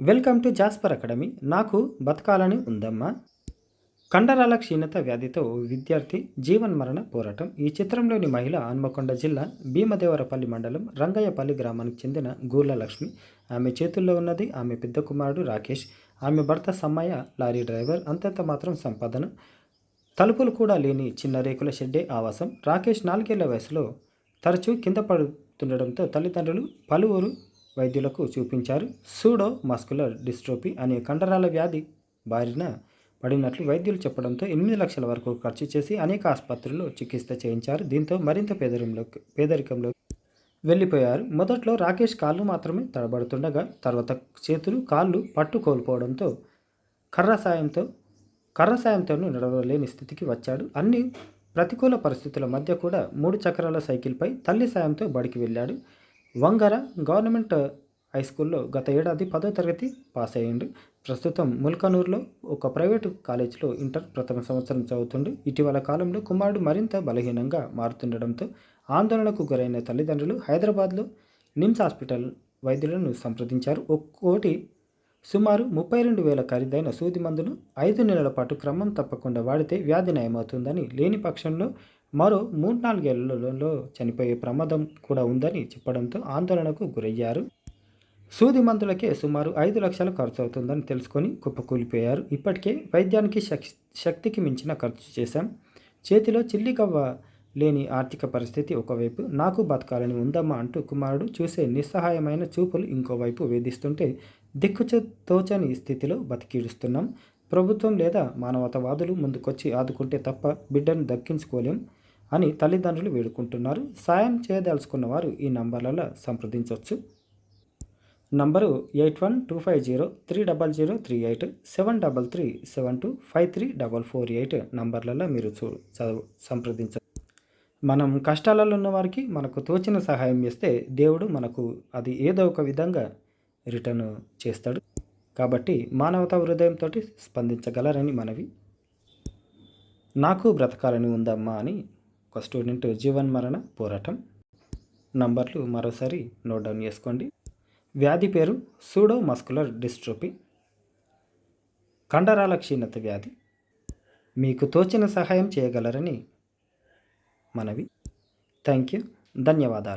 Welcome to Jasper academy. నాకు బతకాలని ఉందమ్మా. కండరాల క్షీణత వ్యాధితో విద్యార్థి జీవన్మరణ పోరాటం. ఈ చిత్రంలోని మహిళ హన్మకొండ జిల్లా భీమదేవరపల్లి మండలం రంగయ్యపల్లి గ్రామానికి చెందిన గూర్ల లక్ష్మి. ఆమె చేతుల్లో ఉన్నది ఆమె పెద్ద కుమారుడు రాకేష్. ఆమె భర్త సమ్మయ్య లారీ డ్రైవర్. అంతంత మాత్రం సంపాదన. తలుపులు కూడా లేని చిన్న రేకుల షెడ్డే ఆవాసం. రాకేష్ 4 ఏళ్ల వయసులో తరచూ కింద పడుతుండడంతో తల్లిదండ్రులు పలువురు వైద్యులకు చూపించారు. సూడో మస్కులర్ డిస్ట్రోఫీ అనే కండరాల వ్యాధి బారిన పడినట్లు వైద్యులు చెప్పడంతో 8 లక్షల వరకు ఖర్చు చేసి అనేక ఆసుపత్రుల్లో చికిత్స చేయించారు. దీంతో మరింత పేదరికంలో వెళ్ళిపోయారు. మొదట్లో రాకేష్ కాళ్ళు మాత్రమే తడబడుతుండగా తర్వాత చేతులు కాళ్ళు పట్టు కోల్పోవడంతో కర్ర సాయంతోనూ నడవలేని స్థితికి వచ్చాడు. అన్ని ప్రతికూల పరిస్థితుల మధ్య కూడా 3 చక్రాల సైకిల్పై తల్లి సాయంతో బడికి వెళ్ళాడు. వంగర గవర్నమెంట్ హై స్కూల్లో గత ఏడాది 10వ తరగతి పాస్ అయ్యిండు. ప్రస్తుతం ముల్కనూరులో ఒక ప్రైవేటు కాలేజీలో ఇంటర్ ప్రథమ సంవత్సరం చదువుతుండు. ఇటీవల కాలంలో కుమారుడు మరింత బలహీనంగా మారుతుండడంతో ఆందోళనకు గురైన తల్లిదండ్రులు హైదరాబాద్లో నిమ్స్ హాస్పిటల్ వైద్యులను సంప్రదించారు. ఒక్కోటి సుమారు 32,000 ఖరీదైన సూది మందులు 5 నెలల పాటు క్రమం తప్పకుండా వాడితే వ్యాధి నయమవుతుందని, లేని పక్షంలో మరో 3-4 ఏళ్లలో చనిపోయే ప్రమాదం కూడా ఉందని చెప్పడంతో ఆందోళనకు గురయ్యారు. సూది మందులకే సుమారు 5 లక్షలు ఖర్చు అవుతుందని తెలుసుకొని కుప్పకూలిపోయారు. ఇప్పటికే వైద్యానికి శక్తికి మించిన ఖర్చు చేశాం. చేతిలో చిల్లిగవ్వ లేని ఆర్థిక పరిస్థితి ఒకవైపు, నాకు బతకాలని ఉందమ్మా అంటూ కుమారుడు చూసే నిస్సహాయమైన చూపులు ఇంకోవైపు వేధిస్తుంటే తోచని స్థితిలో బతికిడుస్తున్నాం. ప్రభుత్వం లేదా మానవతావాదులు ముందుకొచ్చి ఆదుకుంటే తప్ప బిడ్డను దక్కించుకోలేం అని తల్లిదండ్రులు వేడుకుంటున్నారు. సాయం చేయదలుచుకున్న వారు ఈ నంబర్లలో సంప్రదించవచ్చు. నంబరు 8125030038 7337253448 నంబర్లలో మీరు సంప్రదించవచ్చు. మనం కష్టాలలో ఉన్న వారికి మనకు తోచిన సహాయం చేస్తే దేవుడు మనకు అది ఏదో ఒక విధంగా రిటర్న్ చేస్తాడు. కాబట్టి మానవతా హృదయంతో స్పందించగలరని మనవి. నాకు బ్రతకాలని ఉందమ్మా అని ఒక స్టూడెంట్ జీవన్మరణ పోరాటం. నంబర్లు మరోసారి నోట్ డౌన్ చేసుకోండి. వ్యాధి పేరు సూడో మస్కులర్ డిస్ట్రోఫీ, కండరాల క్షీణత వ్యాధి. మీకు తోచిన సహాయం చేయగలరని మనవి. Thank you. ధన్యవాదాలు.